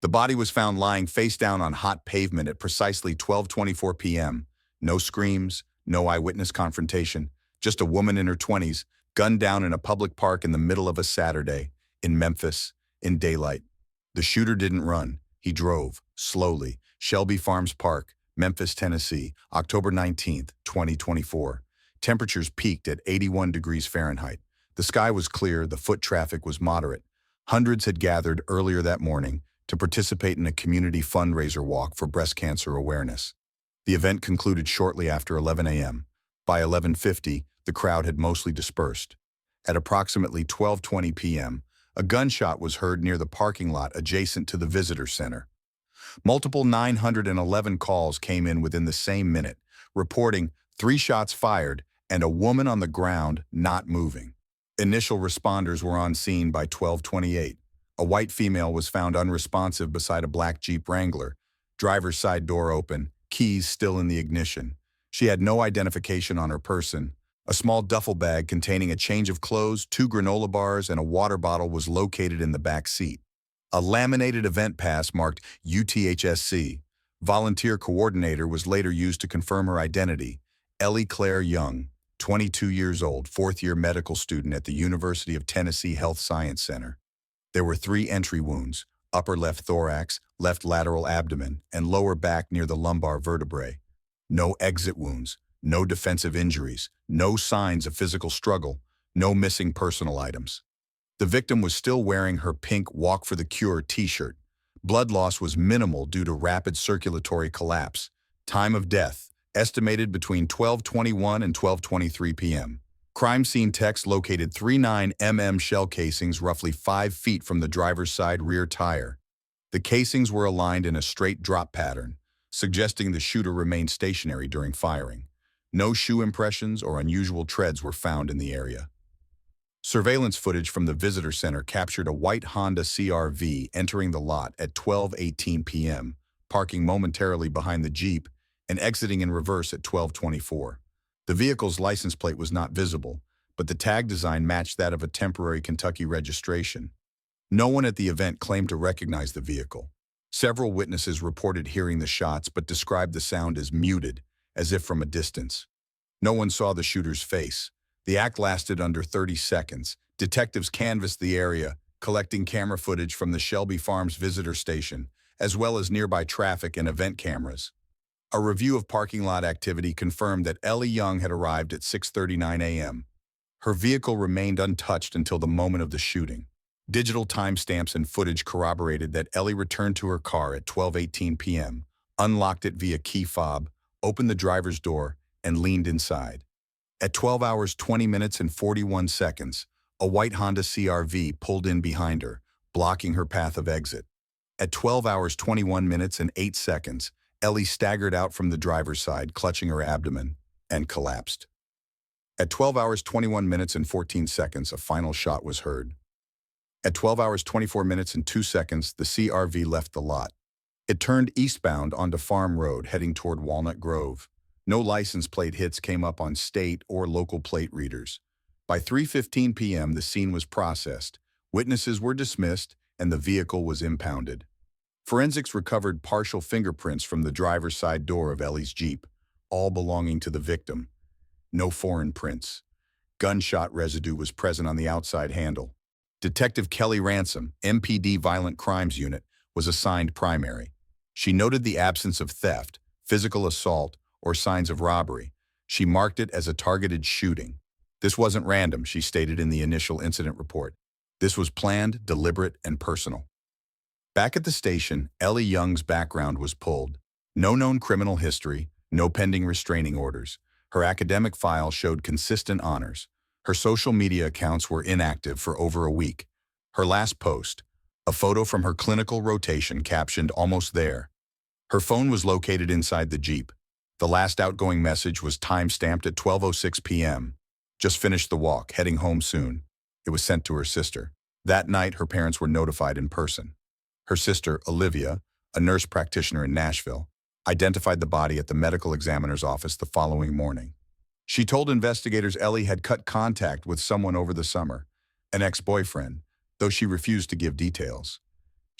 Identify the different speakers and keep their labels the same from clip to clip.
Speaker 1: The body was found lying face down on hot pavement at precisely 12:24 p.m. No screams, no eyewitness confrontation, just a woman in her 20s, gunned down in a public park in the middle of a Saturday, in Memphis, in daylight. The shooter didn't run. He drove, slowly. Shelby Farms Park, Memphis, Tennessee, October 19, 2024. Temperatures peaked at 81 degrees Fahrenheit. The sky was clear, the foot traffic was moderate. Hundreds had gathered earlier that morning to participate in a community fundraiser walk for breast cancer awareness. The event concluded shortly after 11 a.m. By 11:50, the crowd had mostly dispersed. At approximately 12:20 p.m., a gunshot was heard near the parking lot adjacent to the visitor center. Multiple 911 calls came in within the same minute, reporting 3 shots fired and a woman on the ground not moving. Initial responders were on scene by 12:28. A white female was found unresponsive beside a black Jeep Wrangler, driver's side door open, keys still in the ignition. She had no identification on her person. A small duffel bag containing a change of clothes, 2 granola bars, and a water bottle was located in the back seat. A laminated event pass marked UTHSC. Volunteer coordinator was later used to confirm her identity. Ellie Claire Young, 22 years old, 4th-year medical student at the University of Tennessee Health Science Center. There were 3 entry wounds, upper left thorax, left lateral abdomen, and lower back near the lumbar vertebrae. No exit wounds, no defensive injuries, no signs of physical struggle, no missing personal items. The victim was still wearing her pink Walk for the Cure t-shirt. Blood loss was minimal due to rapid circulatory collapse. Time of death, estimated between 12:21 and 12:23 p.m. Crime scene techs located 3 9mm shell casings roughly 5 feet from the driver's side rear tire. The casings were aligned in a straight drop pattern, suggesting the shooter remained stationary during firing. No shoe impressions or unusual treads were found in the area. Surveillance footage from the visitor center captured a white Honda CR-V entering the lot at 12:18 p.m., parking momentarily behind the Jeep, and exiting in reverse at 12:24. The vehicle's license plate was not visible, but the tag design matched that of a temporary Kentucky registration. No one at the event claimed to recognize the vehicle. Several witnesses reported hearing the shots but described the sound as muted, as if from a distance. No one saw the shooter's face. The act lasted under 30 seconds. Detectives canvassed the area, collecting camera footage from the Shelby Farms visitor station, as well as nearby traffic and event cameras. A review of parking lot activity confirmed that Ellie Young had arrived at 6:39 a.m. Her vehicle remained untouched until the moment of the shooting. Digital timestamps and footage corroborated that Ellie returned to her car at 12:18 p.m., unlocked it via key fob, opened the driver's door, and leaned inside. At 12 hours 20 minutes and 41 seconds, a white Honda CR-V pulled in behind her, blocking her path of exit. At 12 hours 21 minutes and 8 seconds, Ellie staggered out from the driver's side, clutching her abdomen, and collapsed. At 12 hours 21 minutes and 14 seconds, a final shot was heard. At 12 hours 24 minutes and 2 seconds, the CR-V left the lot. It turned eastbound onto Farm Road, heading toward Walnut Grove. No license plate hits came up on state or local plate readers. By 3:15 p.m., the scene was processed, witnesses were dismissed, and the vehicle was impounded. Forensics recovered partial fingerprints from the driver's side door of Ellie's Jeep, all belonging to the victim. No foreign prints. Gunshot residue was present on the outside handle. Detective Kelly Ransom, MPD Violent Crimes Unit, was assigned primary. She noted the absence of theft, physical assault, or signs of robbery. She marked it as a targeted shooting. This wasn't random, she stated in the initial incident report. This was planned, deliberate, and personal. Back at the station, Ellie Young's background was pulled. No known criminal history, no pending restraining orders. Her academic file showed consistent honors. Her social media accounts were inactive for over a week. Her last post, a photo from her clinical rotation captioned "Almost there." Her phone was located inside the Jeep. The last outgoing message was time-stamped at 12:06 p.m. Just finished the walk, heading home soon. It was sent to her sister. That night, her parents were notified in person. Her sister, Olivia, a nurse practitioner in Nashville, identified the body at the medical examiner's office the following morning. She told investigators Ellie had cut contact with someone over the summer, an ex-boyfriend, though she refused to give details.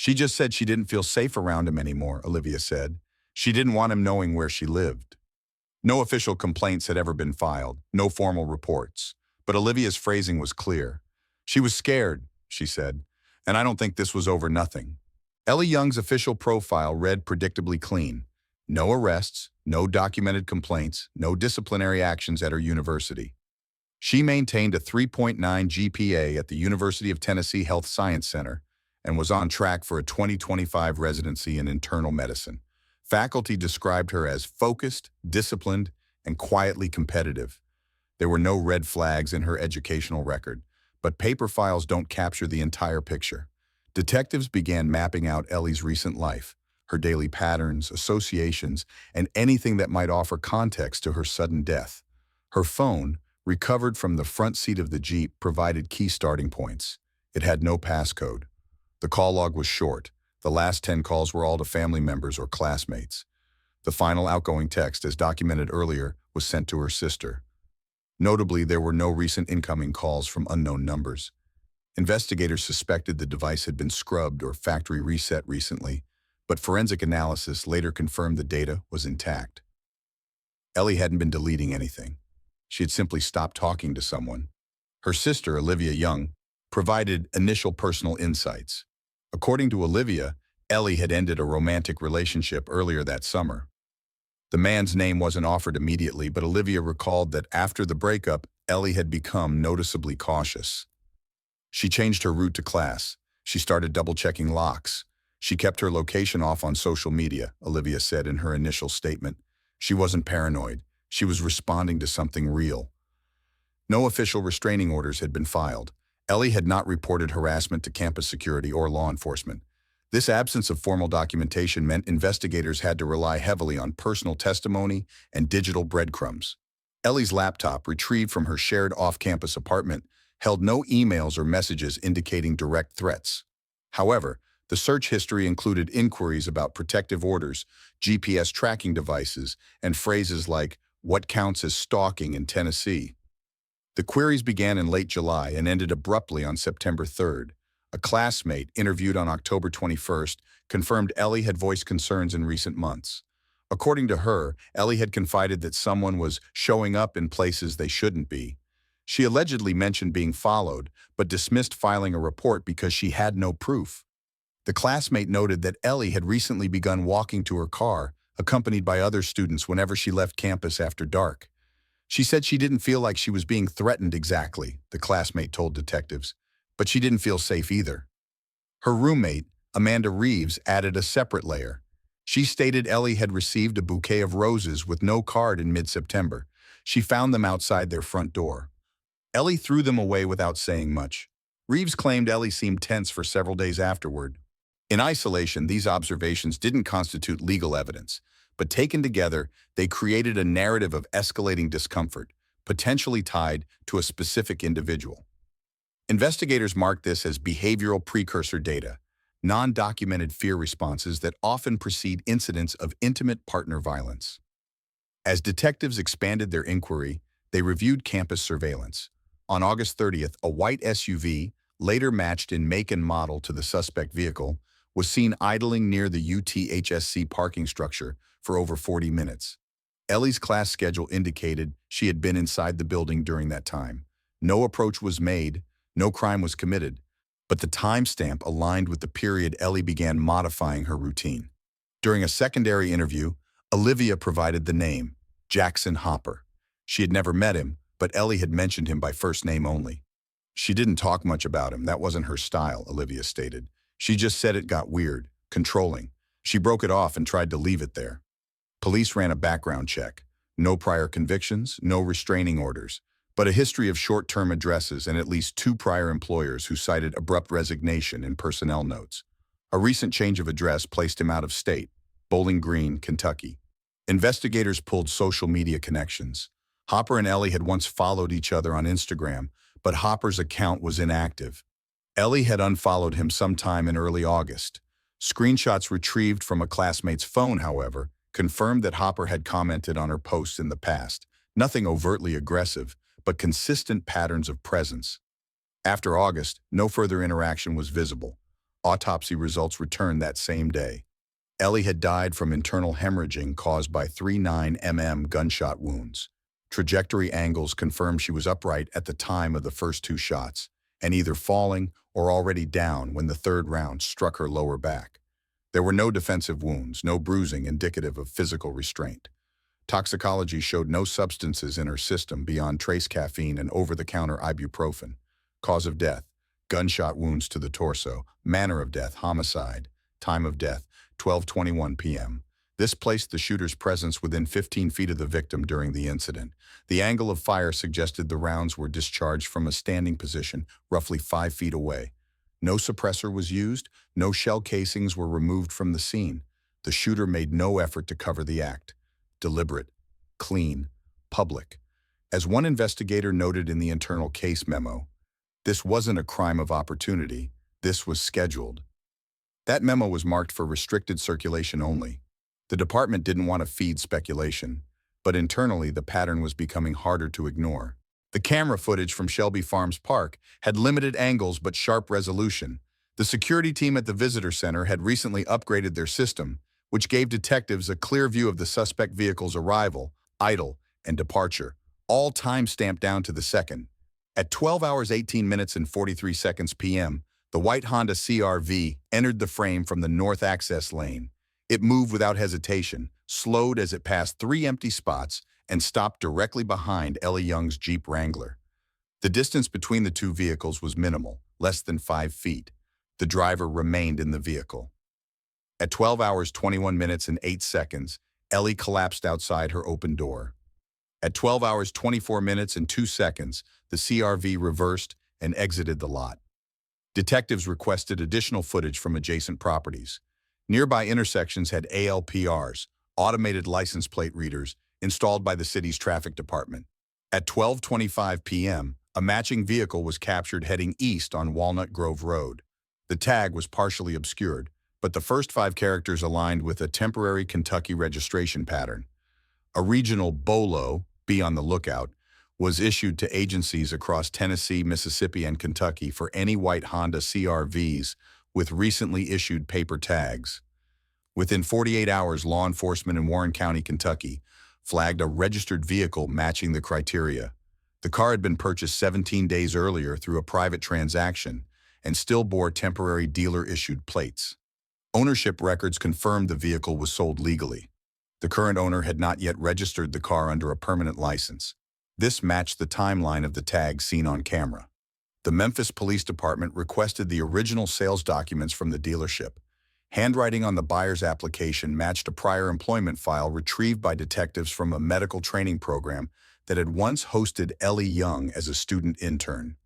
Speaker 1: She just said she didn't feel safe around him anymore, Olivia said. She didn't want him knowing where she lived. No official complaints had ever been filed, no formal reports. But Olivia's phrasing was clear. She was scared, she said, and I don't think this was over nothing. Ellie Young's official profile read predictably clean. No arrests, no documented complaints, no disciplinary actions at her university. She maintained a 3.9 GPA at the University of Tennessee Health Science Center and was on track for a 2025 residency in internal medicine. Faculty described her as focused, disciplined, and quietly competitive. There were no red flags in her educational record, but paper files don't capture the entire picture. Detectives began mapping out Ellie's recent life, her daily patterns, associations, and anything that might offer context to her sudden death. Her phone, recovered from the front seat of the Jeep, provided key starting points. It had no passcode. The call log was short. The last 10 calls were all to family members or classmates. The final outgoing text, as documented earlier, was sent to her sister. Notably, there were no recent incoming calls from unknown numbers. Investigators suspected the device had been scrubbed or factory reset recently, but forensic analysis later confirmed the data was intact. Ellie hadn't been deleting anything. She had simply stopped talking to someone. Her sister, Olivia Young, provided initial personal insights. According to Olivia, Ellie had ended a romantic relationship earlier that summer. The man's name wasn't offered immediately, but Olivia recalled that after the breakup, Ellie had become noticeably cautious. She changed her route to class. She started double-checking locks. She kept her location off on social media, Olivia said in her initial statement. She wasn't paranoid. She was responding to something real. No official restraining orders had been filed. Ellie had not reported harassment to campus security or law enforcement. This absence of formal documentation meant investigators had to rely heavily on personal testimony and digital breadcrumbs. Ellie's laptop, retrieved from her shared off-campus apartment, held no emails or messages indicating direct threats. However, the search history included inquiries about protective orders, GPS tracking devices, and phrases like, "What counts as stalking in Tennessee?" The queries began in late July and ended abruptly on September 3rd. A classmate, interviewed on October 21st, confirmed Ellie had voiced concerns in recent months. According to her, Ellie had confided that someone was showing up in places they shouldn't be. She allegedly mentioned being followed, but dismissed filing a report because she had no proof. The classmate noted that Ellie had recently begun walking to her car, accompanied by other students whenever she left campus after dark. She said she didn't feel like she was being threatened exactly, the classmate told detectives, but she didn't feel safe either. Her roommate, Amanda Reeves, added a separate layer. She stated Ellie had received a bouquet of roses with no card in mid-September. She found them outside their front door. Ellie threw them away without saying much. Reeves claimed Ellie seemed tense for several days afterward. In isolation, these observations didn't constitute legal evidence, but taken together, they created a narrative of escalating discomfort, potentially tied to a specific individual. Investigators marked this as behavioral precursor data, non-documented fear responses that often precede incidents of intimate partner violence. As detectives expanded their inquiry, they reviewed campus surveillance. On August 30th, a white SUV, later matched in make and model to the suspect vehicle, was seen idling near the UTHSC parking structure for over 40 minutes. Ellie's class schedule indicated she had been inside the building during that time. No approach was made, no crime was committed, but the timestamp aligned with the period Ellie began modifying her routine. During a secondary interview, Olivia provided the name, Jackson Hopper. She had never met him, but Ellie had mentioned him by first name only. She didn't talk much about him. That wasn't her style, Olivia stated. She just said it got weird, controlling. She broke it off and tried to leave it there. Police ran a background check. No prior convictions, no restraining orders, but a history of short-term addresses and at least 2 prior employers who cited abrupt resignation in personnel notes. A recent change of address placed him out of state, Bowling Green, Kentucky. Investigators pulled social media connections. Hopper and Ellie had once followed each other on Instagram, but Hopper's account was inactive. Ellie had unfollowed him sometime in early August. Screenshots retrieved from a classmate's phone, however, confirmed that Hopper had commented on her posts in the past. Nothing overtly aggressive, but consistent patterns of presence. After August, no further interaction was visible. Autopsy results returned that same day. Ellie had died from internal hemorrhaging caused by 39 gunshot wounds. Trajectory angles confirmed she was upright at the time of the first two shots, and either falling or already down when the third round struck her lower back. There were no defensive wounds, no bruising indicative of physical restraint. Toxicology showed no substances in her system beyond trace caffeine and over-the-counter ibuprofen. Cause of death: gunshot wounds to the torso. Manner of death: homicide. Time of death: 12:21 p.m. This placed the shooter's presence within 15 feet of the victim during the incident. The angle of fire suggested the rounds were discharged from a standing position, roughly 5 feet away. No suppressor was used, no shell casings were removed from the scene. The shooter made no effort to cover the act. Deliberate, clean, public. As one investigator noted in the internal case memo, this wasn't a crime of opportunity, this was scheduled. That memo was marked for restricted circulation only. The department didn't want to feed speculation, but internally the pattern was becoming harder to ignore. The camera footage from Shelby Farms Park had limited angles but sharp resolution. The security team at the visitor center had recently upgraded their system, which gave detectives a clear view of the suspect vehicle's arrival, idle, and departure, all time-stamped down to the second. At 12 hours 18 minutes and 43 seconds p.m., the white Honda CR-V entered the frame from the north access lane. It moved without hesitation, slowed as it passed 3 empty spots, and stopped directly behind Ellie Young's Jeep Wrangler. The distance between the two vehicles was minimal, less than 5 feet. The driver remained in the vehicle. At 12 hours 21 minutes and 8 seconds, Ellie collapsed outside her open door. At 12 hours 24 minutes and 2 seconds, the CR-V reversed and exited the lot. Detectives requested additional footage from adjacent properties. Nearby intersections had ALPRs, automated license plate readers, installed by the city's traffic department. At 12:25 p.m., a matching vehicle was captured heading east on Walnut Grove Road. The tag was partially obscured, but the first 5 characters aligned with a temporary Kentucky registration pattern. A regional BOLO, be on the lookout, was issued to agencies across Tennessee, Mississippi, and Kentucky for any white Honda CR-Vs with recently issued paper tags. Within 48 hours, law enforcement in Warren County, Kentucky, flagged a registered vehicle matching the criteria. The car had been purchased 17 days earlier through a private transaction and still bore temporary dealer-issued plates. Ownership records confirmed the vehicle was sold legally. The current owner had not yet registered the car under a permanent license. This matched the timeline of the tag seen on camera. The Memphis Police Department requested the original sales documents from the dealership. Handwriting on the buyer's application matched a prior employment file retrieved by detectives from a medical training program that had once hosted Ellie Young as a student intern.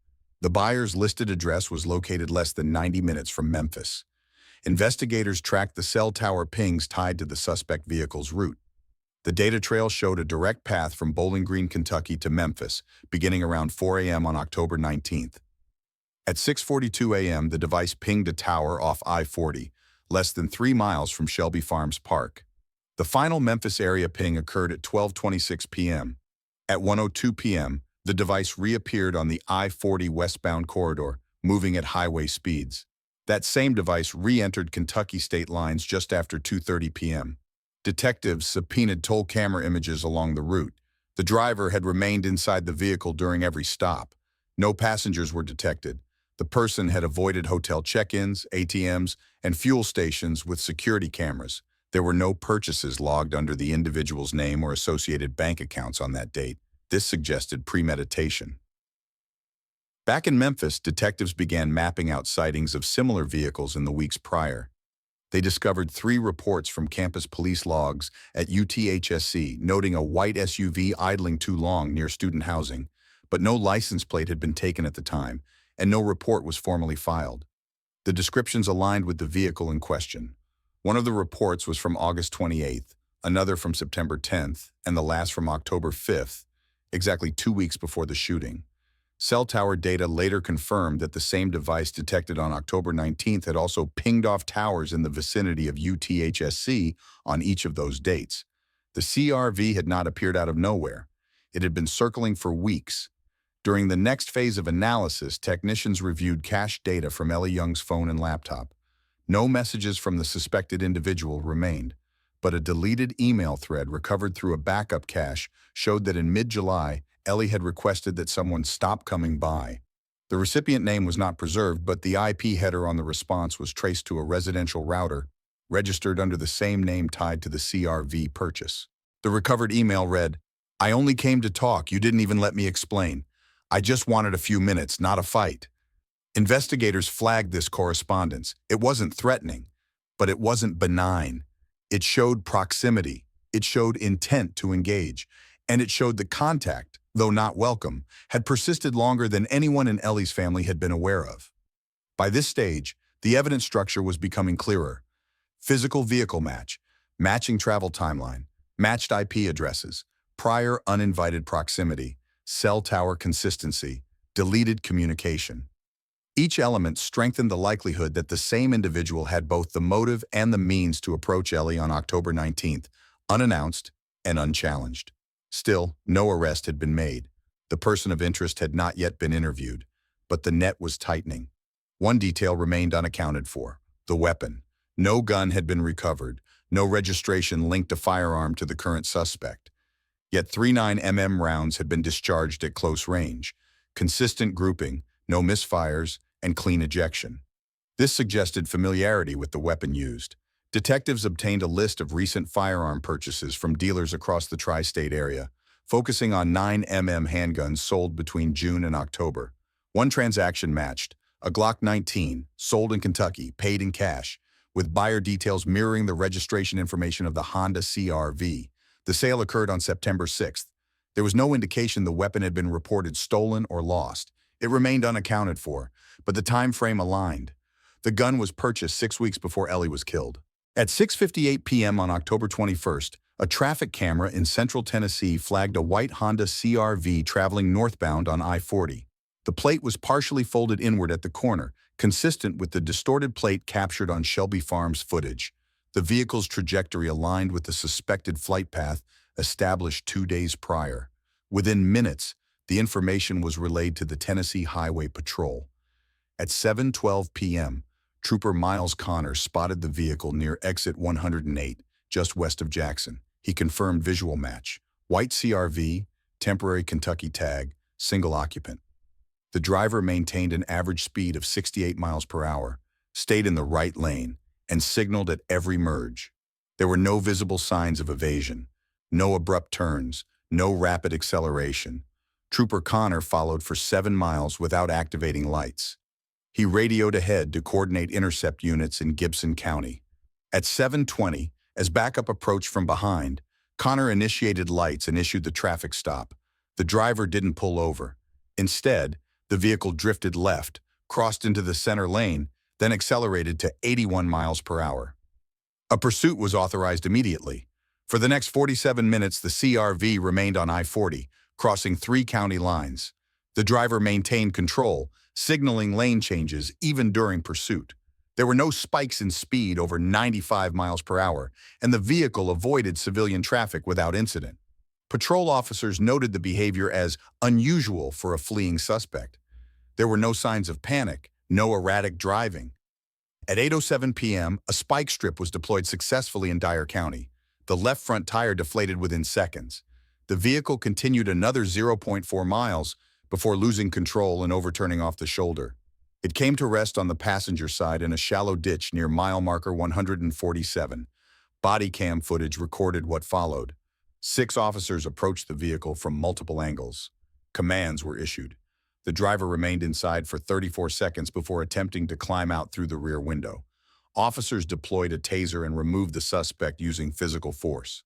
Speaker 1: The buyer's listed address was located less than 90 minutes from Memphis. Investigators tracked the cell tower pings tied to the suspect vehicle's route. The data trail showed a direct path from Bowling Green, Kentucky to Memphis, beginning around 4 a.m. on October 19th. At 6:42 a.m., the device pinged a tower off I-40, less than 3 miles from Shelby Farms Park. The final Memphis area ping occurred at 12:26 p.m. At 1:02 p.m., the device reappeared on the I-40 westbound corridor, moving at highway speeds. That same device re-entered Kentucky state lines just after 2:30 p.m. Detectives subpoenaed toll camera images along the route. The driver had remained inside the vehicle during every stop. No passengers were detected. The person had avoided hotel check-ins, ATMs, and fuel stations with security cameras. There were no purchases logged under the individual's name or associated bank accounts on that date. This suggested premeditation. Back in Memphis, detectives began mapping out sightings of similar vehicles in the weeks prior. They discovered 3 reports from campus police logs at UTHSC noting a white SUV idling too long near student housing, but no license plate had been taken at the time, and no report was formally filed. The descriptions aligned with the vehicle in question. One of the reports was from August 28th, another from September 10th, and the last from October 5th, exactly 2 weeks before the shooting. Cell tower data later confirmed that the same device detected on October 19th had also pinged off towers in the vicinity of UTHSC on each of those dates. The CR-V had not appeared out of nowhere. It had been circling for weeks. During the next phase of analysis, technicians reviewed cached data from Ellie Young's phone and laptop. No messages from the suspected individual remained, but a deleted email thread recovered through a backup cache showed that in mid-July, Ellie had requested that someone stop coming by. The recipient name was not preserved, but the IP header on the response was traced to a residential router, registered under the same name tied to the CRV purchase. The recovered email read, "I only came to talk, you didn't even let me explain. I just wanted a few minutes, not a fight." Investigators flagged this correspondence. It wasn't threatening, but it wasn't benign. It showed proximity, it showed intent to engage, and it showed that contact, though not welcome, had persisted longer than anyone in Ellie's family had been aware of. By this stage, the evidence structure was becoming clearer. Physical vehicle match, matching travel timeline, matched IP addresses, prior uninvited proximity, cell tower consistency, deleted communication. Each element strengthened the likelihood that the same individual had both the motive and the means to approach Ellie on October 19th, unannounced and unchallenged. Still, no arrest had been made. The person of interest had not yet been interviewed, but the net was tightening. One detail remained unaccounted for: the weapon. No gun had been recovered, no registration linked a firearm to the current suspect. Yet 39mm rounds had been discharged at close range, consistent grouping, no misfires, and clean ejection. This suggested familiarity with the weapon used. Detectives obtained a list of recent firearm purchases from dealers across the tri-state area, focusing on 9mm handguns sold between June and October. One transaction matched: a Glock 19, sold in Kentucky, paid in cash, with buyer details mirroring the registration information of the Honda CRV. The sale occurred on September 6th. There was no indication the weapon had been reported stolen or lost. It remained unaccounted for, but the time frame aligned. The gun was purchased 6 weeks before Ellie was killed. At 6:58 p.m. on October 21st, a traffic camera in central Tennessee flagged a white Honda CRV traveling northbound on I-40. The plate was partially folded inward at the corner, consistent with the distorted plate captured on Shelby Farms footage. The vehicle's trajectory aligned with the suspected flight path established 2 days prior. Within minutes, the information was relayed to the Tennessee Highway Patrol. At 7:12 p.m., Trooper Miles Connor spotted the vehicle near exit 108, just west of Jackson. He confirmed visual match: white CRV, temporary Kentucky tag, single occupant. The driver maintained an average speed of 68 miles per hour, stayed in the right lane, and signaled at every merge. There were no visible signs of evasion, no abrupt turns, no rapid acceleration. Trooper Connor followed for 7 miles without activating lights. He radioed ahead to coordinate intercept units in Gibson County. At 7:20, as backup approached from behind, Connor initiated lights and issued the traffic stop. The driver didn't pull over. Instead, the vehicle drifted left, crossed into the center lane, then accelerated to 81 miles per hour. A pursuit was authorized immediately. For the next 47 minutes, the CRV remained on I-40, crossing 3 county lines. The driver maintained control, signaling lane changes even during pursuit. There were no spikes in speed over 95 miles per hour, and the vehicle avoided civilian traffic without incident. Patrol officers noted the behavior as unusual for a fleeing suspect. There were no signs of panic, no erratic driving. At 8:07 p.m., a spike strip was deployed successfully in Dyer County. The left front tire deflated within seconds. The vehicle continued another 0.4 miles before losing control and overturning off the shoulder. It came to rest on the passenger side in a shallow ditch near mile marker 147. Body cam footage recorded what followed. 6 officers approached the vehicle from multiple angles. Commands were issued. The driver remained inside for 34 seconds before attempting to climb out through the rear window. Officers deployed a taser and removed the suspect using physical force.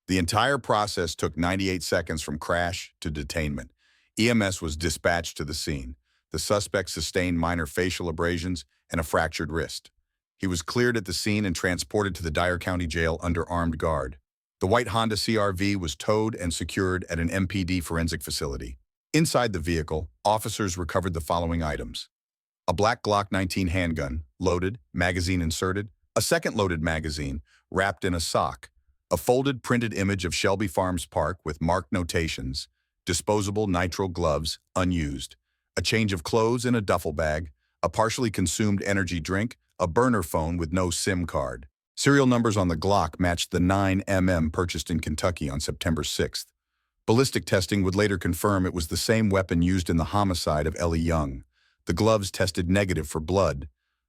Speaker 1: The entire process took 98 seconds from crash to detainment. EMS was dispatched to the scene. The suspect sustained minor facial abrasions and a fractured wrist. He was cleared at the scene and transported to the Dyer County Jail under armed guard. The white Honda CRV was towed and secured at an MPD forensic facility. Inside the vehicle, officers recovered the following items: a black Glock 19 handgun, loaded, magazine inserted, a second loaded magazine, wrapped in a sock, a folded printed image of Shelby Farms Park with marked notations, disposable nitrile gloves, unused, a change of clothes in a duffel bag, a partially consumed energy drink, a burner phone with no SIM card. Serial numbers on the Glock matched the 9mm purchased in Kentucky on September 6th. Ballistic testing would later confirm it was the same weapon used in the homicide of Ellie Young. The gloves tested negative for blood.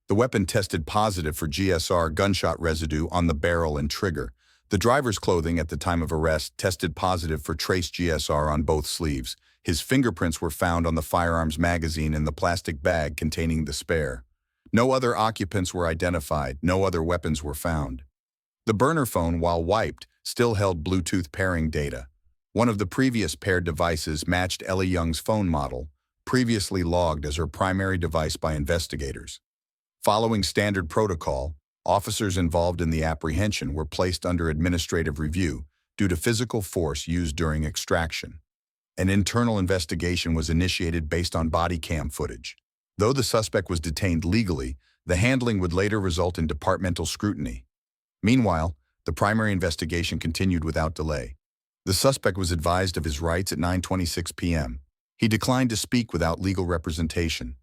Speaker 1: The weapon tested positive for GSR gunshot residue on the barrel and trigger. The driver's clothing at the time of arrest tested positive for trace GSR on both sleeves. His fingerprints were found on the firearms magazine in the plastic bag containing the spare. No other occupants were identified. No other weapons were found. The burner phone, while wiped, still held Bluetooth pairing data. One of the previous paired devices matched Ellie Young's phone model, previously logged as her primary device by investigators. Following standard protocol, officers involved in the apprehension were placed under administrative review due to physical force used during extraction. An internal investigation was initiated based on body cam footage. Though the suspect was detained legally, the handling would later result in departmental scrutiny. Meanwhile, the primary investigation continued without delay. The suspect was advised of his rights at 9:26 p.m. He declined to speak without legal representation.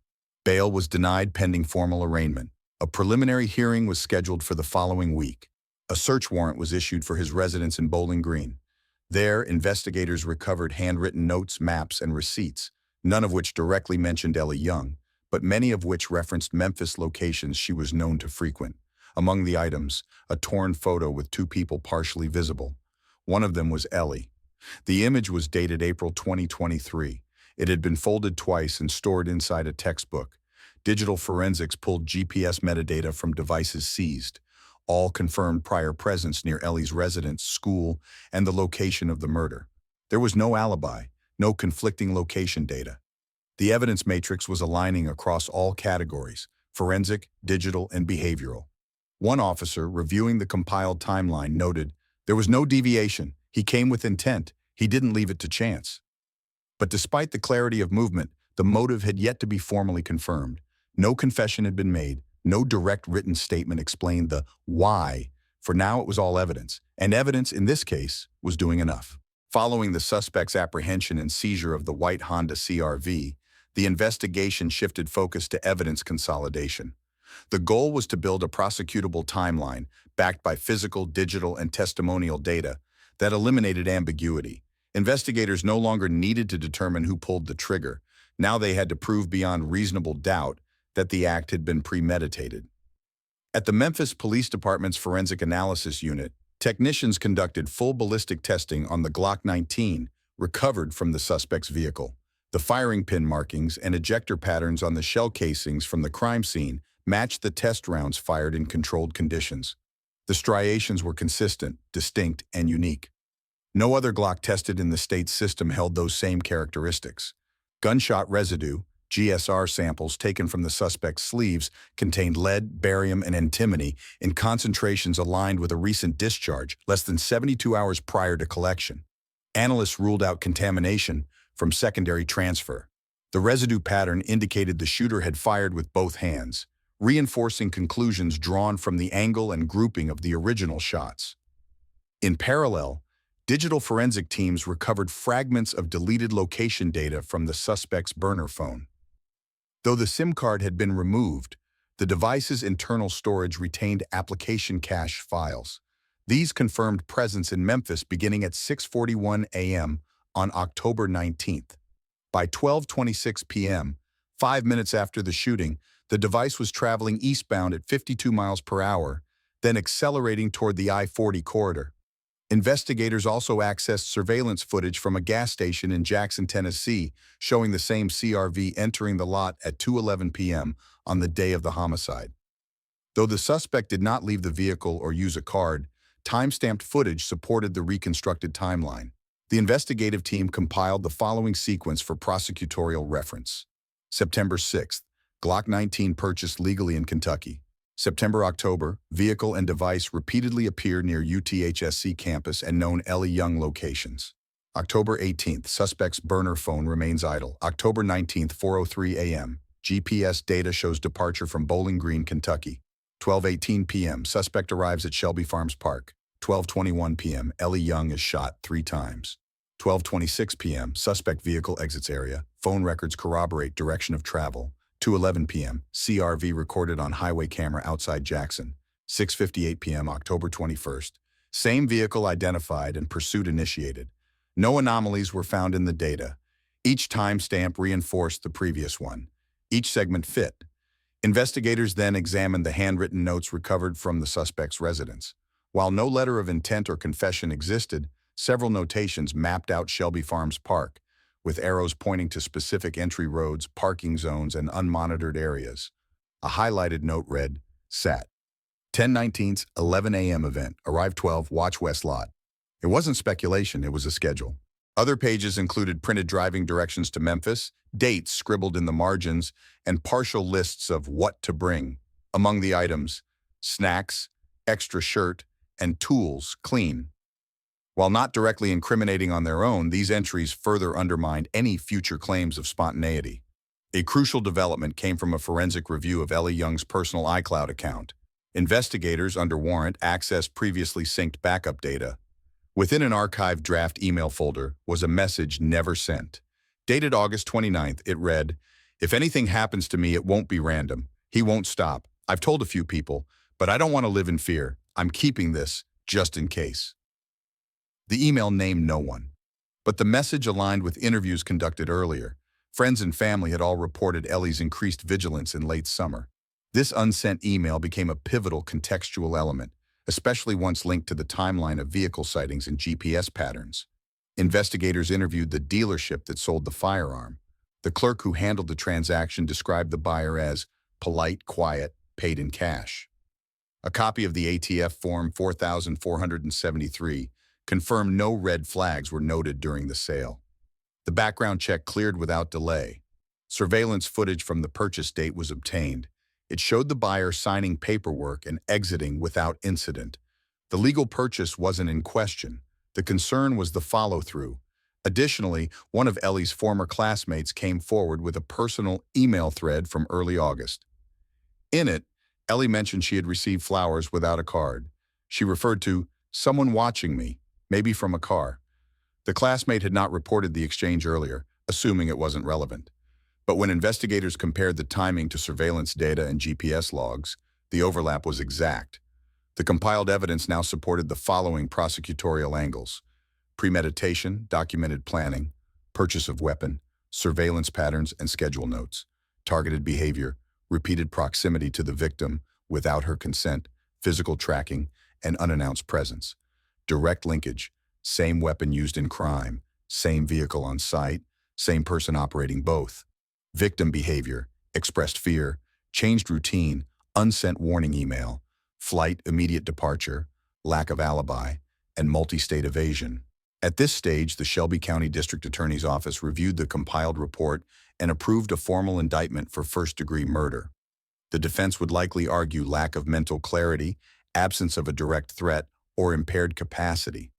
Speaker 1: Bail was denied pending formal arraignment. A preliminary hearing was scheduled for the following week. A search warrant was issued for his residence in Bowling Green. There, investigators recovered handwritten notes, maps, and receipts, none of which directly mentioned Ellie Young, but many of which referenced Memphis locations she was known to frequent. Among the items, a torn photo with two people partially visible. One of them was Ellie. The image was dated April 2023. It had been folded twice and stored inside a textbook. Digital forensics pulled GPS metadata from devices seized. All confirmed prior presence near Ellie's residence, school, and the location of the murder. There was no alibi, no conflicting location data. The evidence matrix was aligning across all categories: forensic, digital, and behavioral. One officer, reviewing the compiled timeline, noted, "There was no deviation. He came with intent. He didn't leave it to chance." But despite the clarity of movement, the motive had yet to be formally confirmed. No confession had been made. No direct written statement explained the why. For now, it was all evidence, and evidence, in this case, was doing enough. Following the suspect's apprehension and seizure of the white Honda CR-V, the investigation shifted focus to evidence consolidation. The goal was to build a prosecutable timeline backed by physical, digital, and testimonial data that eliminated ambiguity. Investigators no longer needed to determine who pulled the trigger. Now they had to prove beyond reasonable doubt that the act had been premeditated. At the Memphis Police Department's Forensic Analysis Unit, technicians conducted full ballistic testing on the Glock 19 recovered from the suspect's vehicle. The firing pin markings and ejector patterns on the shell casings from the crime scene matched the test rounds fired in controlled conditions. The striations were consistent, distinct, and unique. No other Glock tested in the state's system held those same characteristics. Gunshot residue, GSR samples taken from the suspect's sleeves, contained lead, barium, and antimony in concentrations aligned with a recent discharge less than 72 hours prior to collection. Analysts ruled out contamination from secondary transfer. The residue pattern indicated the shooter had fired with both hands, reinforcing conclusions drawn from the angle and grouping of the original shots. In parallel, digital forensic teams recovered fragments of deleted location data from the suspect's burner phone. Though the SIM card had been removed, the device's internal storage retained application cache files. These confirmed presence in Memphis beginning at 6:41 a.m. on October 19th. By 12:26 p.m., 5 minutes after the shooting, the device was traveling eastbound at 52 miles per hour, then accelerating toward the I-40 corridor. Investigators also accessed surveillance footage from a gas station in Jackson, Tennessee, showing the same CR-V entering the lot at 2:11 p.m. on the day of the homicide. Though the suspect did not leave the vehicle or use a card, time-stamped footage supported the reconstructed timeline. The investigative team compiled the following sequence for prosecutorial reference. September 6th, Glock 19 purchased legally in Kentucky. September-October, vehicle and device repeatedly appear near UTHSC campus and known Ellie Young locations. October 18th, suspect's burner phone remains idle. October 19th, 4:03 a.m., GPS data shows departure from Bowling Green, Kentucky. 12:18 p.m., suspect arrives at Shelby Farms Park. 12:21 p.m., Ellie Young is shot 3 times. 12:26 p.m., suspect vehicle exits area. Phone records corroborate direction of travel. 2:11 p.m., CRV recorded on highway camera outside Jackson. 6:58 p.m., October 21st. Same vehicle identified and pursuit initiated. No anomalies were found in the data. Each timestamp reinforced the previous one. Each segment fit. Investigators then examined the handwritten notes recovered from the suspect's residence. While no letter of intent or confession existed, several notations mapped out Shelby Farms Park, with arrows pointing to specific entry roads, parking zones, and unmonitored areas. A highlighted note read, "Sat. 10/19, 11 a.m. event. Arrive 12, watch west lot." It wasn't speculation, it was a schedule. Other pages included printed driving directions to Memphis, dates scribbled in the margins, and partial lists of what to bring. Among the items, snacks, extra shirt, and tools, clean. While not directly incriminating on their own, these entries further undermined any future claims of spontaneity. A crucial development came from a forensic review of Ellie Young's personal iCloud account. Investigators, under warrant, accessed previously synced backup data. Within an archived draft email folder was a message never sent. Dated August 29th, it read, "If anything happens to me, it won't be random. He won't stop. I've told a few people, but I don't want to live in fear. I'm keeping this, just in case." The email named no one, but the message aligned with interviews conducted earlier. Friends and family had all reported Ellie's increased vigilance in late summer. This unsent email became a pivotal contextual element, especially once linked to the timeline of vehicle sightings and GPS patterns. Investigators interviewed the dealership that sold the firearm. The clerk who handled the transaction described the buyer as polite, quiet, paid in cash. A copy of the ATF Form 4473 confirmed no red flags were noted during the sale. The background check cleared without delay. Surveillance footage from the purchase date was obtained. It showed the buyer signing paperwork and exiting without incident. The legal purchase wasn't in question. The concern was the follow-through. Additionally, one of Ellie's former classmates came forward with a personal email thread from early August. In it, Ellie mentioned she had received flowers without a card. She referred to someone watching me, maybe from a car. The classmate had not reported the exchange earlier, assuming it wasn't relevant. But when investigators compared the timing to surveillance data and GPS logs, the overlap was exact. The compiled evidence now supported the following prosecutorial angles: premeditation, documented planning, purchase of weapon, surveillance patterns and schedule notes, targeted behavior, repeated proximity to the victim without her consent, physical tracking, and unannounced presence. Direct linkage, same weapon used in crime, same vehicle on site, same person operating both. Victim behavior, expressed fear, changed routine, unsent warning email, flight, immediate departure, lack of alibi, and multi-state evasion. At this stage, the Shelby County District Attorney's Office reviewed the compiled report and approved a formal indictment for first-degree murder. The defense would likely argue lack of mental clarity, absence of a direct threat, or impaired capacity.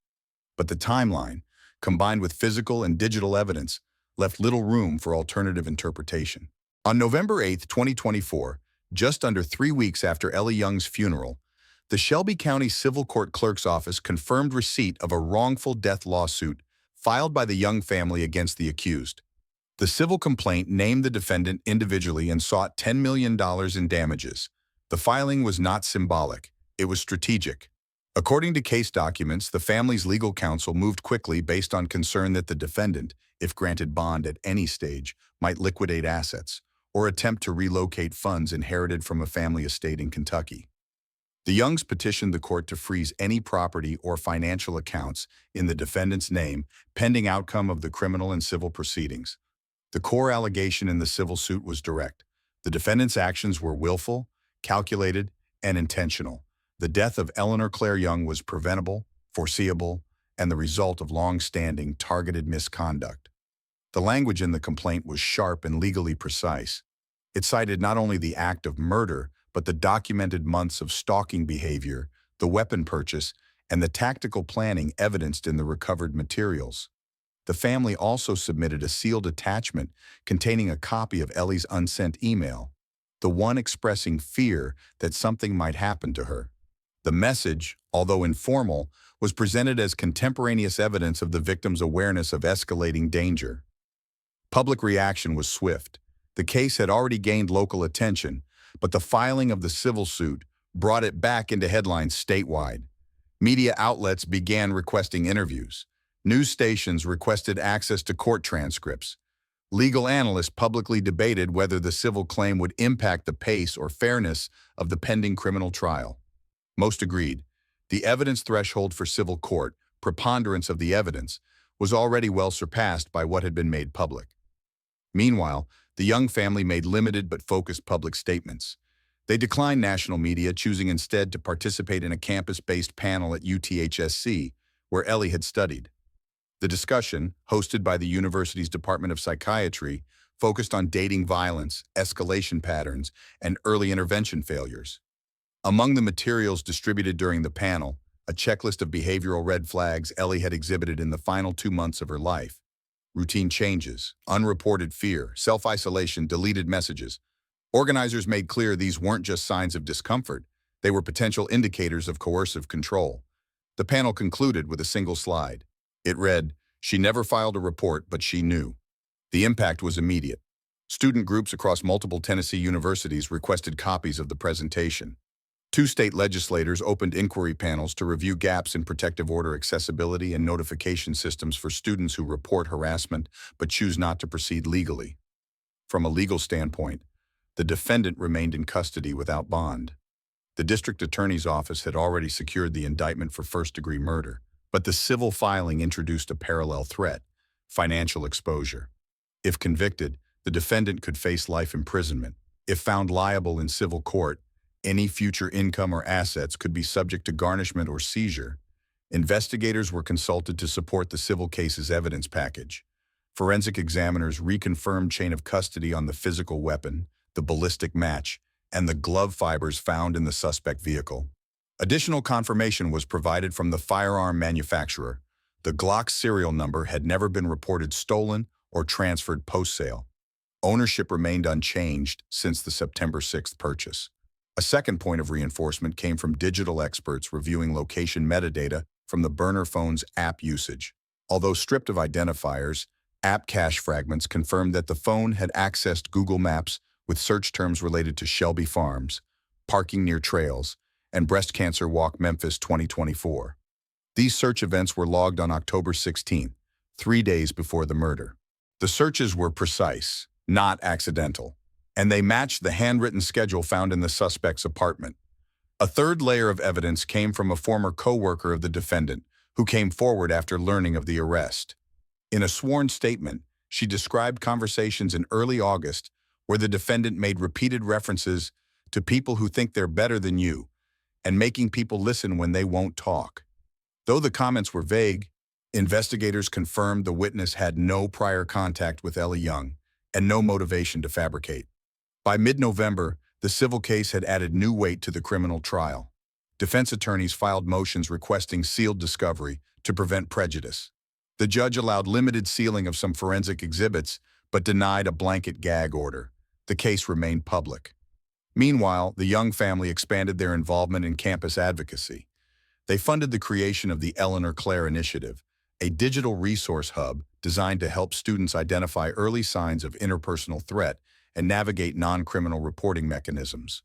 Speaker 1: But the timeline, combined with physical and digital evidence, left little room for alternative interpretation. On November 8, 2024, just under 3 weeks after Ellie Young's funeral, the Shelby County Civil Court Clerk's Office confirmed receipt of a wrongful death lawsuit filed by the Young family against the accused. The civil complaint named the defendant individually and sought $10 million in damages. The filing was not symbolic, it was strategic. According to case documents, the family's legal counsel moved quickly based on concern that the defendant, if granted bond at any stage, might liquidate assets or attempt to relocate funds inherited from a family estate in Kentucky. The Youngs petitioned the court to freeze any property or financial accounts in the defendant's name pending outcome of the criminal and civil proceedings. The core allegation in the civil suit was direct. The defendant's actions were willful, calculated, and intentional. The death of Eleanor Claire Young was preventable, foreseeable, and the result of long-standing targeted misconduct. The language in the complaint was sharp and legally precise. It cited not only the act of murder, but the documented months of stalking behavior, the weapon purchase, and the tactical planning evidenced in the recovered materials. The family also submitted a sealed attachment containing a copy of Ellie's unsent email, the one expressing fear that something might happen to her. The message, although informal, was presented as contemporaneous evidence of the victim's awareness of escalating danger. Public reaction was swift. The case had already gained local attention, but the filing of the civil suit brought it back into headlines statewide. Media outlets began requesting interviews. News stations requested access to court transcripts. Legal analysts publicly debated whether the civil claim would impact the pace or fairness of the pending criminal trial. Most agreed. The evidence threshold for civil court, preponderance of the evidence, was already well surpassed by what had been made public. Meanwhile, the Young family made limited but focused public statements. They declined national media, choosing instead to participate in a campus-based panel at UTHSC, where Ellie had studied. The discussion, hosted by the university's Department of Psychiatry, focused on dating violence, escalation patterns, and early intervention failures. Among the materials distributed during the panel, a checklist of behavioral red flags Ellie had exhibited in the final 2 months of her life. Routine changes, unreported fear, self-isolation, deleted messages. Organizers made clear these weren't just signs of discomfort, they were potential indicators of coercive control. The panel concluded with a single slide. It read, "She never filed a report, but she knew." The impact was immediate. Student groups across multiple Tennessee universities requested copies of the presentation. 2 state legislators opened inquiry panels to review gaps in protective order accessibility and notification systems for students who report harassment but choose not to proceed legally. From a legal standpoint, the defendant remained in custody without bond. The district attorney's office had already secured the indictment for first-degree murder, but the civil filing introduced a parallel threat: financial exposure. If convicted, the defendant could face life imprisonment. If found liable in civil court, any future income or assets could be subject to garnishment or seizure. Investigators were consulted to support the civil case's evidence package. Forensic examiners reconfirmed chain of custody on the physical weapon, the ballistic match, and the glove fibers found in the suspect vehicle. Additional confirmation was provided from the firearm manufacturer. The Glock serial number had never been reported stolen or transferred post-sale. Ownership remained unchanged since the September 6th purchase. A second point of reinforcement came from digital experts reviewing location metadata from the burner phone's app usage. Although stripped of identifiers, app cache fragments confirmed that the phone had accessed Google Maps with search terms related to Shelby Farms, parking near trails, and Breast Cancer Walk Memphis 2024. These search events were logged on October 16, 3 days before the murder. The searches were precise, not accidental, and they matched the handwritten schedule found in the suspect's apartment. A third layer of evidence came from a former co-worker of the defendant, who came forward after learning of the arrest. In a sworn statement, she described conversations in early August where the defendant made repeated references to people who think they're better than you, and making people listen when they won't talk. Though the comments were vague, investigators confirmed the witness had no prior contact with Ellie Young and no motivation to fabricate. By mid-November, the civil case had added new weight to the criminal trial. Defense attorneys filed motions requesting sealed discovery to prevent prejudice. The judge allowed limited sealing of some forensic exhibits, but denied a blanket gag order. The case remained public. Meanwhile, the Young family expanded their involvement in campus advocacy. They funded the creation of the Eleanor Clare Initiative, a digital resource hub designed to help students identify early signs of interpersonal threat and navigate non-criminal reporting mechanisms.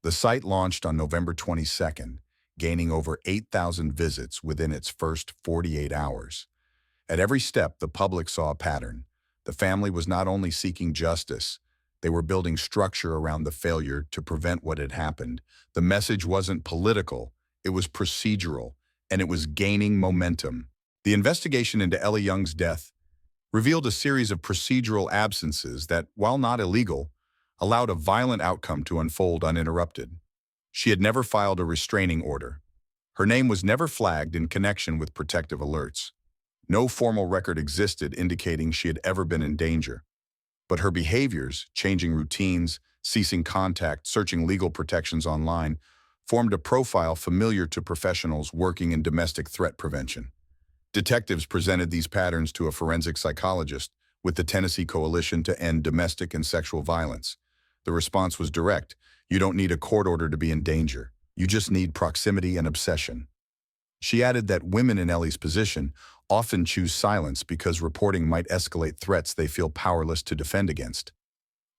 Speaker 1: The site launched on November 22nd, gaining over 8,000 visits within its first 48 hours. At every step, the public saw a pattern. The family was not only seeking justice, they were building structure around the failure to prevent what had happened. The message wasn't political, it was procedural, and it was gaining momentum. The investigation into Ellie Young's death revealed a series of procedural absences that, while not illegal, allowed a violent outcome to unfold uninterrupted. She had never filed a restraining order. Her name was never flagged in connection with protective alerts. No formal record existed indicating she had ever been in danger. But her behaviors, changing routines, ceasing contact, searching legal protections online, formed a profile familiar to professionals working in domestic threat prevention. Detectives presented these patterns to a forensic psychologist with the Tennessee Coalition to End Domestic and Sexual Violence. The response was direct: you don't need a court order to be in danger. You just need proximity and obsession. She added that women in Ellie's position often choose silence because reporting might escalate threats they feel powerless to defend against.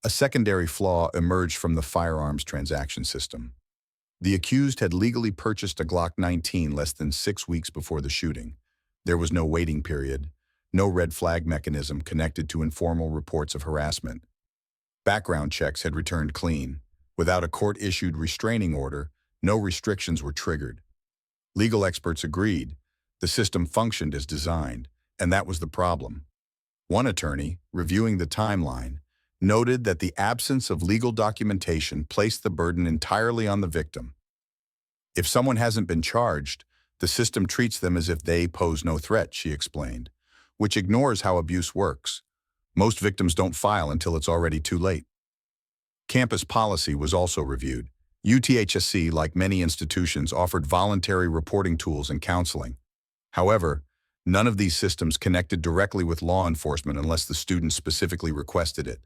Speaker 1: A secondary flaw emerged from the firearms transaction system. The accused had legally purchased a Glock 19 less than 6 weeks before the shooting. There was no waiting period, no red flag mechanism connected to informal reports of harassment. Background checks had returned clean. Without a court-issued restraining order, no restrictions were triggered. Legal experts agreed. The system functioned as designed, and that was the problem. One attorney, reviewing the timeline, noted that the absence of legal documentation placed the burden entirely on the victim. If someone hasn't been charged, the system treats them as if they pose no threat, she explained, which ignores how abuse works. Most victims don't file until it's already too late. Campus policy was also reviewed. UTHSC, like many institutions, offered voluntary reporting tools and counseling. However, none of these systems connected directly with law enforcement unless the student specifically requested it.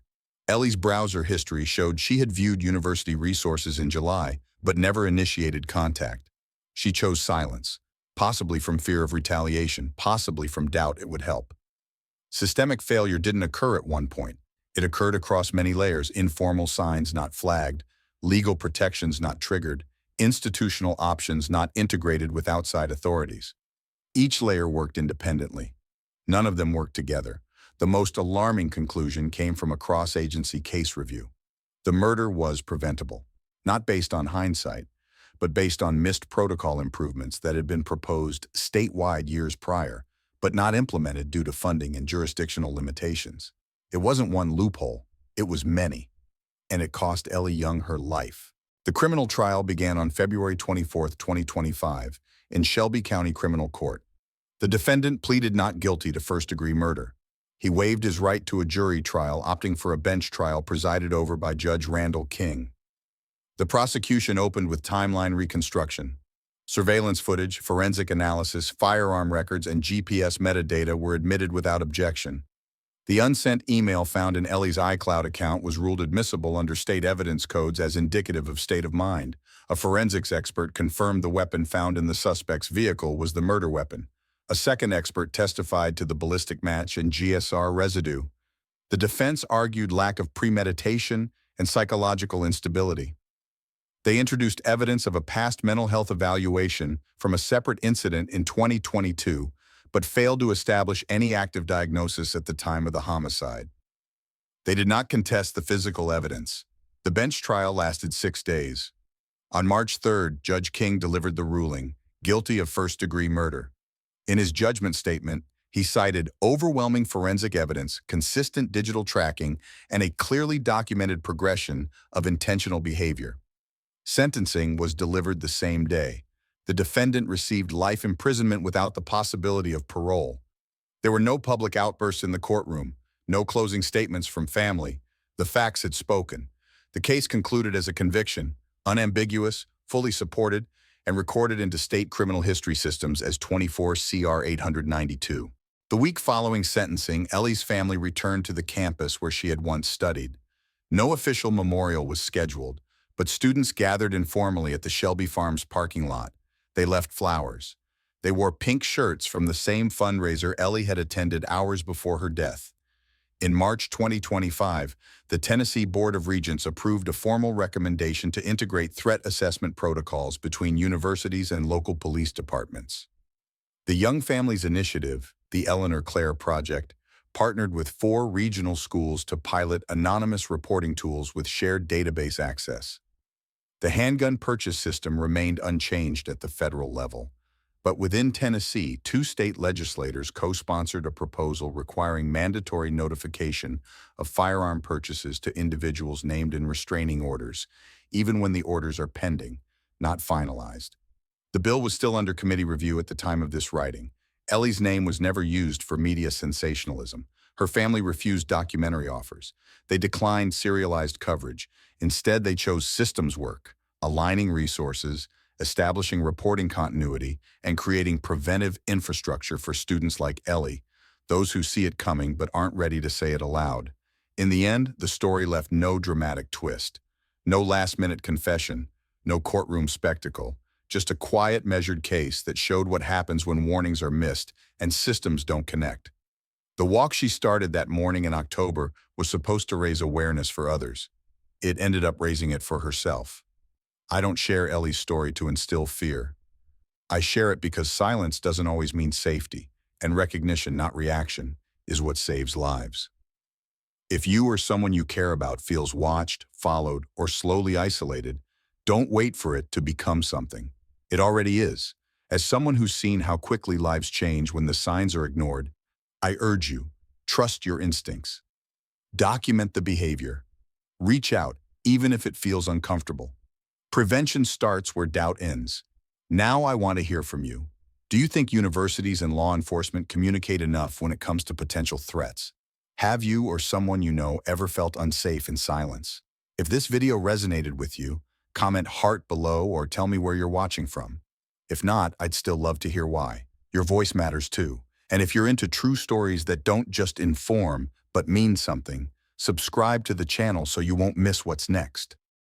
Speaker 1: Ellie's browser history showed she had viewed university resources in July, but never initiated contact. She chose silence, possibly from fear of retaliation, possibly from doubt it would help. Systemic failure didn't occur at one point. It occurred across many layers: informal signs not flagged, legal protections not triggered, institutional options not integrated with outside authorities. Each layer worked independently. None of them worked together. The most alarming conclusion came from a cross-agency case review. The murder was preventable, not based on hindsight, but based on missed protocol improvements that had been proposed statewide years prior, but not implemented due to funding and jurisdictional limitations. It wasn't one loophole, it was many, and it cost Ellie Young her life. The criminal trial began on February 24, 2025, in Shelby County Criminal Court. The defendant pleaded not guilty to first-degree murder. He waived his right to a jury trial, opting for a bench trial presided over by Judge Randall King. The prosecution opened with timeline reconstruction. Surveillance footage, forensic analysis, firearm records, and GPS metadata were admitted without objection. The unsent email found in Ellie's iCloud account was ruled admissible under state evidence codes as indicative of state of mind. A forensics expert confirmed the weapon found in the suspect's vehicle was the murder weapon. A second expert testified to the ballistic match and GSR residue. The defense argued lack of premeditation and psychological instability. They introduced evidence of a past mental health evaluation from a separate incident in 2022, but failed to establish any active diagnosis at the time of the homicide. They did not contest the physical evidence. The bench trial lasted 6 days. On March 3rd, Judge King delivered the ruling, guilty of first-degree murder. In his judgment statement, he cited overwhelming forensic evidence, consistent digital tracking, and a clearly documented progression of intentional behavior. Sentencing was delivered the same day. The defendant received life imprisonment without the possibility of parole. There were no public outbursts in the courtroom, no closing statements from family. The facts had spoken. The case concluded as a conviction, unambiguous, fully supported, and recorded into state criminal history systems as 24 CR 892. The week following sentencing, Ellie's family returned to the campus where she had once studied. No official memorial was scheduled, but students gathered informally at the Shelby Farms parking lot. They left flowers. They wore pink shirts from the same fundraiser Ellie had attended hours before her death. In March 2025, the Tennessee Board of Regents approved a formal recommendation to integrate threat assessment protocols between universities and local police departments. The Young Families Initiative, the Eleanor Clare Project, partnered with 4 regional schools to pilot anonymous reporting tools with shared database access. The handgun purchase system remained unchanged at the federal level, but within Tennessee, 2 state legislators co-sponsored a proposal requiring mandatory notification of firearm purchases to individuals named in restraining orders, even when the orders are pending, not finalized. The bill was still under committee review at the time of this writing. Ellie's name was never used for media sensationalism. Her family refused documentary offers. They declined serialized coverage. Instead, they chose systems work, aligning resources, establishing reporting continuity, and creating preventive infrastructure for students like Ellie, those who see it coming but aren't ready to say it aloud. In the end, the story left no dramatic twist, no last-minute confession, no courtroom spectacle, just a quiet, measured case that showed what happens when warnings are missed and systems don't connect. The walk she started that morning in October was supposed to raise awareness for others. It ended up raising it for herself. I don't share Ellie's story to instill fear. I share it because silence doesn't always mean safety, and recognition, not reaction, is what saves lives. If you or someone you care about feels watched, followed, or slowly isolated, don't wait for it to become something. It already is. As someone who's seen how quickly lives change when the signs are ignored, I urge you, trust your instincts. Document the behavior. Reach out, even if it feels uncomfortable. Prevention starts where doubt ends. Now I want to hear from you. Do you think universities and law enforcement communicate enough when it comes to potential threats? Have you or someone you know ever felt unsafe in silence? If this video resonated with you, comment heart below or tell me where you're watching from. If not, I'd still love to hear why. Your voice matters too. And if you're into true stories that don't just inform, but mean something, subscribe to the channel so you won't miss what's next.